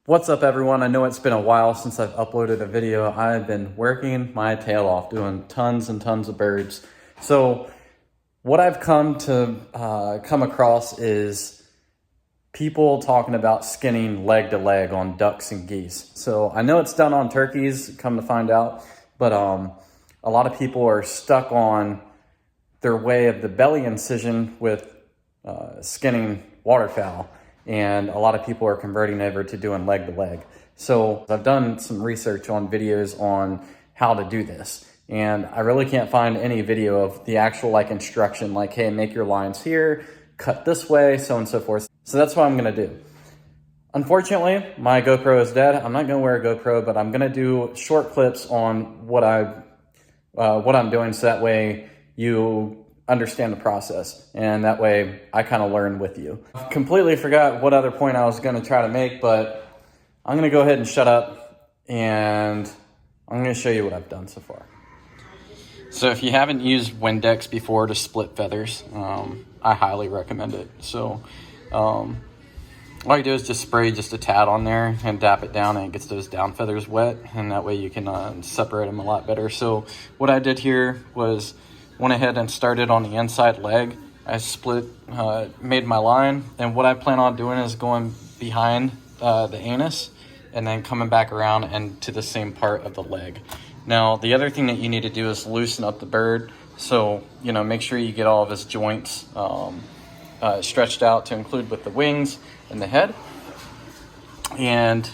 What's up, everyone? I know it's been a while since I've uploaded a video. I've been working my tail off doing tons and tons of birds. So what I've come across is people talking about skinning leg to leg on ducks and geese. So I know it's done on turkeys, come to find out, but a lot of people are stuck on their way of the belly incision with skinning waterfowl. And a lot of people are converting over to doing leg to leg. So I've done some research on videos on how to do this. And I really can't find any video of the actual instruction, like, hey, make your lines here, cut this way, so on and so forth. So that's what I'm gonna do. Unfortunately, my GoPro is dead. I'm not gonna wear a GoPro, but I'm gonna do short clips on what I'm doing, so that way you understand the process, and that way I kind of learn with you. I completely forgot what other point I was going to try to make, but I'm going to go ahead and shut up, and I'm going to show you what I've done so far. So if you haven't used Windex before to split feathers, I highly recommend it. So all you do is just spray just a tad on there and dap it down, and it gets those down feathers wet, and that way you can separate them a lot better. So what I did here was went ahead and started on the inside leg. I made my line, and what I plan on doing is going behind the anus and then coming back around and to the same part of the leg. Now, the other thing that you need to do is loosen up the bird. So, make sure you get all of his joints stretched out to include with the wings and the head. And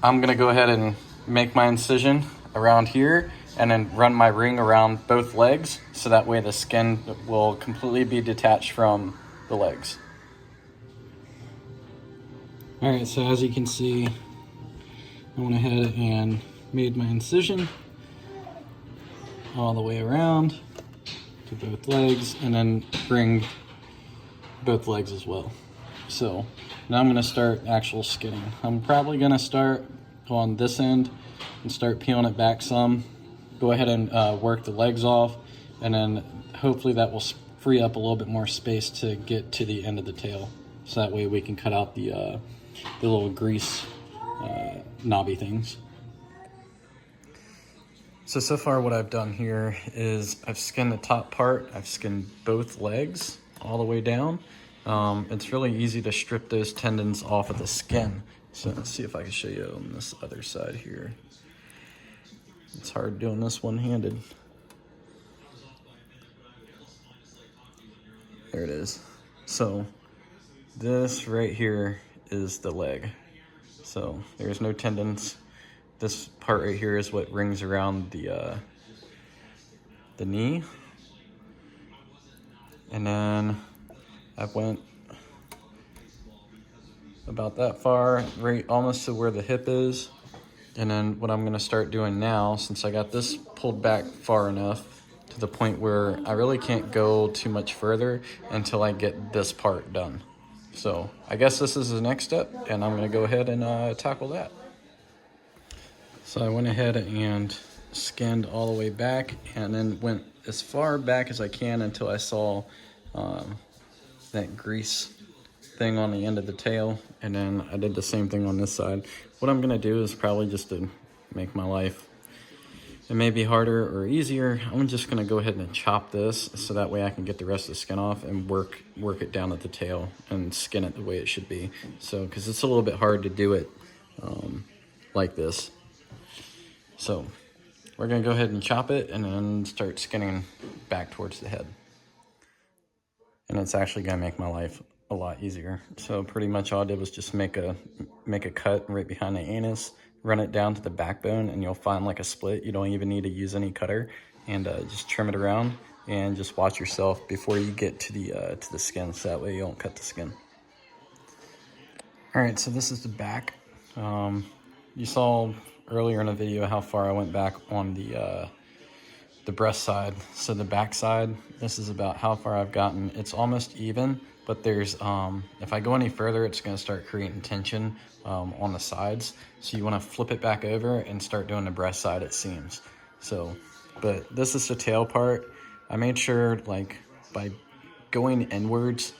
I'm gonna go ahead and make my incision around here and then run my ring around both legs, so that way the skin will completely be detached from the legs. All right, so as you can see, I went ahead and made my incision all the way around to both legs, and then bring both legs as well. So now I'm gonna start actual skinning. I'm probably gonna start on this end and start peeling it back some. Go ahead and work the legs off, and then hopefully that will free up a little bit more space to get to the end of the tail. So that way we can cut out the little grease knobby things. So far what I've done here is I've skinned the top part, I've skinned both legs all the way down. It's really easy to strip those tendons off of the skin. So let's see if I can show you on this other side here. It's hard doing this one-handed. There it is. So this right here is the leg. So there's no tendons. This part right here is what rings around the knee. And then I went about that far, right almost to where the hip is. And then what I'm gonna start doing now, since I got this pulled back far enough to the point where I really can't go too much further until I get this part done. So I guess this is the next step, and I'm gonna go ahead and tackle that. So I went ahead and skinned all the way back, and then went as far back as I can until I saw that grease thing on the end of the tail, and then I did the same thing on this side. What I'm gonna do is probably just to make my life, it may be harder or easier, I'm just gonna go ahead and chop this so that way I can get the rest of the skin off and work it down at the tail and skin it the way it should be. So, because it's a little bit hard to do it like this. So we're gonna go ahead and chop it and then start skinning back towards the head. And it's actually gonna make my life a lot easier. So pretty much all I did was just make a cut right behind the anus, run it down to the backbone, and you'll find like a split. You don't even need to use any cutter, and just trim it around and just watch yourself before you get to the skin, so that way you don't cut the skin. All right, so this is the back. You saw earlier in the video how far I went back on the breast side. So the back side, this is about how far I've gotten. It's almost even, but there's if I go any further, it's going to start creating tension on the sides. So you want to flip it back over and start doing the breast side at seams. So, but this is the tail part. I made sure, like, by going inwards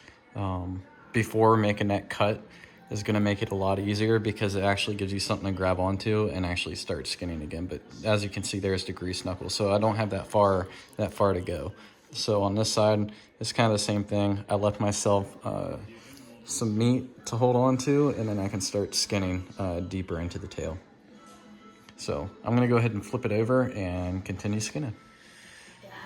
before making that cut, is going to make it a lot easier because it actually gives you something to grab onto and actually start skinning again. But as you can see, there's the grease knuckle. So I don't have that far to go. So on this side, it's kind of the same thing. I left myself some meat to hold on to, and then I can start skinning deeper into the tail. So I'm gonna go ahead and flip it over and continue skinning.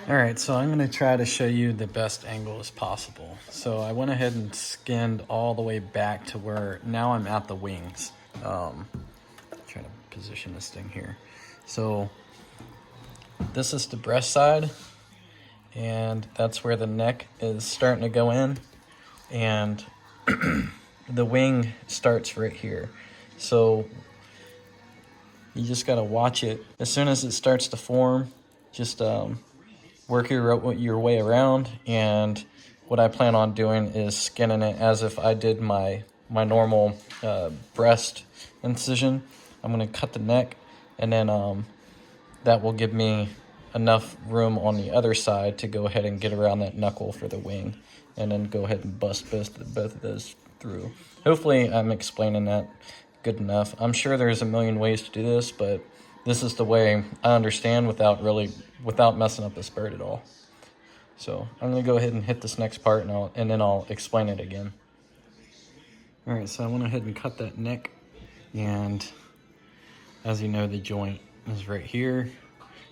All right, so I'm gonna try to show you the best angle as possible. So I went ahead and skinned all the way back to where now I'm at the wings. Try to position this thing here. So this is the breast side, and that's where the neck is starting to go in, and the wing starts right here. So you just gotta watch it. As soon as it starts to form, just work your way around, and what I plan on doing is skinning it as if I did my normal breast incision. I'm gonna cut the neck, and then that will give me enough room on the other side to go ahead and get around that knuckle for the wing, and then go ahead and bust both of those through. Hopefully I'm explaining that good enough. I'm sure there's a million ways to do this, but this is the way I understand without messing up this bird at all. So I'm gonna go ahead and hit this next part, and then I'll explain it again. All right, so I went ahead and cut that neck, and as you know, the joint is right here.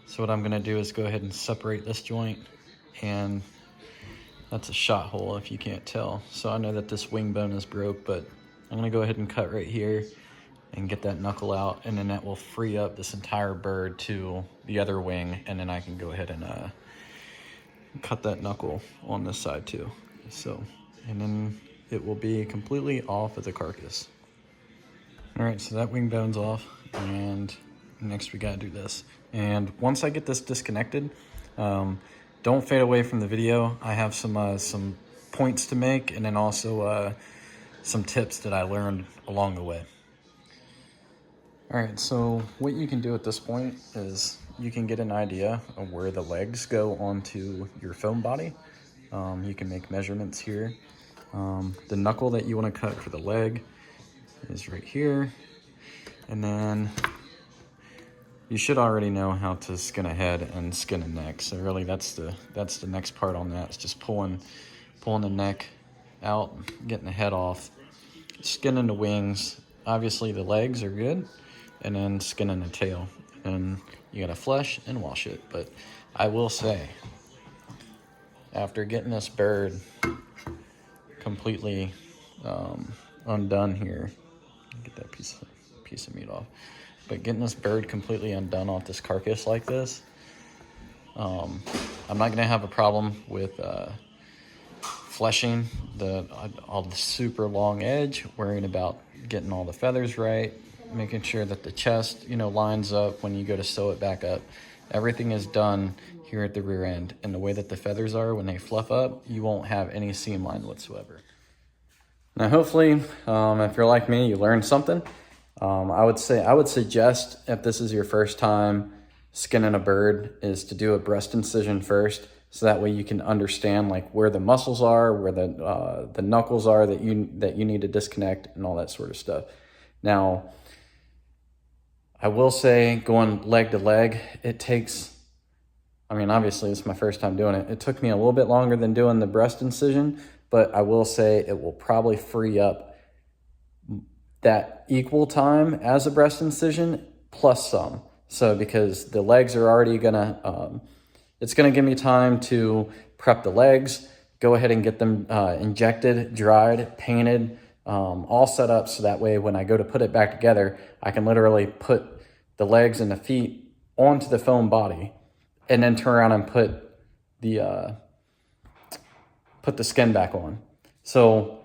So what I'm gonna do is go ahead and separate this joint, and that's a shot hole if you can't tell. So I know that this wing bone is broke, but I'm gonna go ahead and cut right here and get that knuckle out, and then that will free up this entire bird to the other wing, and then I can go ahead and cut that knuckle on this side too. So, and then it will be completely off of the carcass. All right, so that wing bone's off, and next we gotta do this. And once I get this disconnected, don't fade away from the video. I have some points to make, and then also some tips that I learned along the way. All right, so what you can do at this point is you can get an idea of where the legs go onto your foam body. You can make measurements here. The knuckle that you want to cut for the leg is right here. And then you should already know how to skin a head and skin a neck. So really that's the next part on that. It's just pulling the neck out, getting the head off, skinning the wings. Obviously the legs are good, and then skinning the tail. And you gotta flesh and wash it. But I will say, after getting this bird completely undone here, get that piece of meat off. But getting this bird completely undone off this carcass like this, I'm not gonna have a problem with fleshing all the super long edge, worrying about getting all the feathers right, making sure that the chest, lines up when you go to sew it back up. Everything is done here at the rear end, and the way that the feathers are, when they fluff up, you won't have any seam line whatsoever. Now, hopefully, if you're like me, you learned something. I would suggest, if this is your first time skinning a bird, is to do a breast incision first, so that way you can understand like where the muscles are, where the knuckles are that you need to disconnect, and all that sort of stuff. Now, I will say, going leg to leg, it takes, obviously it's my first time doing it. It took me a little bit longer than doing the breast incision, but I will say it will probably free up that equal time as a breast incision plus some. So because the legs are already gonna, it's gonna give me time to prep the legs, go ahead and get them injected, dried, painted, all set up, so that way when I go to put it back together, I can literally put the legs and the feet onto the foam body, and then turn around and put the skin back on. So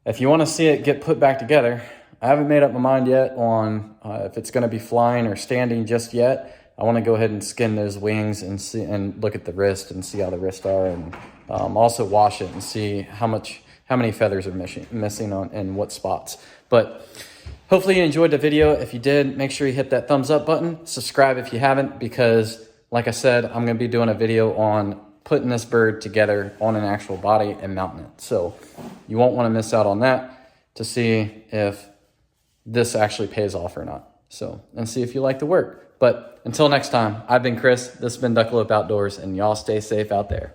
if you want to see it get put back together, I haven't made up my mind yet on if it's going to be flying or standing just yet. I want to go ahead and skin those wings and see, and look at the wrist and see how the wrists are, and also wash it and see how many feathers are missing on in what spots. But hopefully you enjoyed the video. If you did, make sure you hit that thumbs up button. Subscribe if you haven't, because like I said, I'm going to be doing a video on putting this bird together on an actual body and mounting it. So you won't want to miss out on that. to see if this actually pays off or not. So, and see if you like the work. But until next time, I've been Chris. This has been Duckalope Outdoors, and y'all stay safe out there.